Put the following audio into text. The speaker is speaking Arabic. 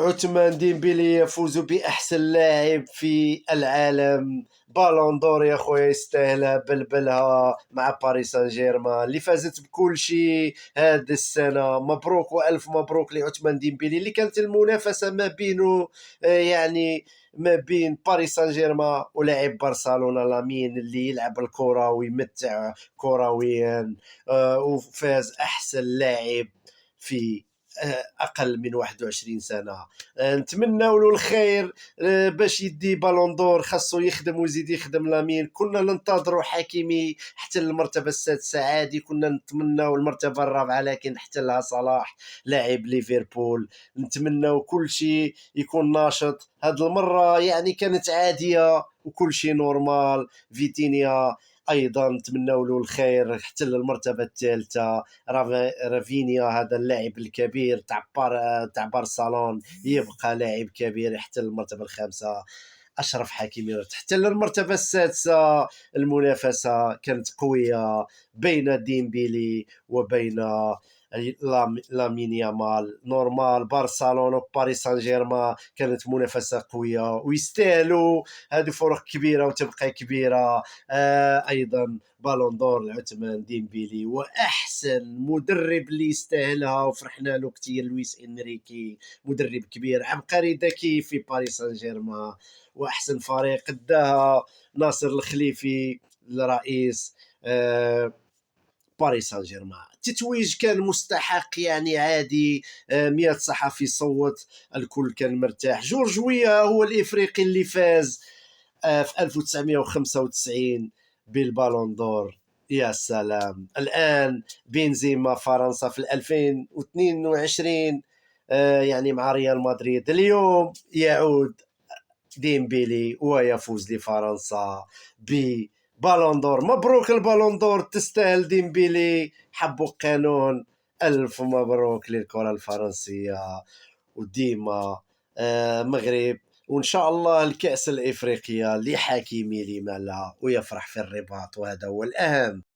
عثمان ديمبيلي يفوز بأحسن لاعب في العالم. بالون دور يا خويا، يستاهلها بلبلها مع باريس سان جيرمان اللي فازت بكل شيء هذه السنة. مبروك وألف مبروك لعثمان ديمبيلي اللي كانت المنافسة ما بينه يعني ما بين باريس سان جيرمان ولاعب برشلونة لامين اللي يلعب الكرة ويمتع كرويا. وفاز أحسن لاعب في اقل من 21 سنه. نتمنى له الخير. باش يدي بالون دور خاصو يخدم ويزيد يخدم. لامين كنا ننتظروا حكيمي حتى المرتبه السادسه عادي، كنا نتمناو المرتبه الرابعه لكن احتلها صلاح لاعب ليفربول. نتمناو كل شيء يكون ناشط هاد المره، يعني كانت عاديه وكل شيء نورمال. فيتينيا ايضا نتمنوا له الخير حتى للمرتبه الثالثه. رافينيا هذا اللاعب الكبير تاع برشلونه يبقى لاعب كبير حتى للمرتبه الخامسه. اشرف حكيمي حتى للمرتبه السادسه. المنافسه كانت قويه بين ديمبيلي وبين لامين يامال. نورمال برشلونه وباريس سان جيرمان كانت منافسه قويه ويستاهلوا. هذه فرق كبيره وتبقى كبيره. ايضا بالون دور لعثمان ديمبيلي، واحسن مدرب اللي يستاهلها وفرحنا له كثير لويس انريكي. مدرب كبير عبقري ذكي في باريس سان جيرمان، واحسن فريق اداها ناصر الخليفي الرئيس باريس سان جيرمان. التتويج كان مستحق يعني عادي. 100 صحفي صوت، الكل كان مرتاح. جورج ويا هو الافريقي اللي فاز في 1995 بالبالون دور. يا سلام. الآن بنزيما فرنسا في 2022 يعني مع ريال مدريد. اليوم يعود ديمبيلي ويفوز لفرنسا ببالون دور. مبروك البالون دور، تستاهل ديمبيلي. حبوا القانون. ألف مبروك للكرة الفرنسية. وديما مغرب، وان شاء الله الكأس الافريقية لحكيمي لما لا، ويفرح في الرباط وهذا هو الاهم.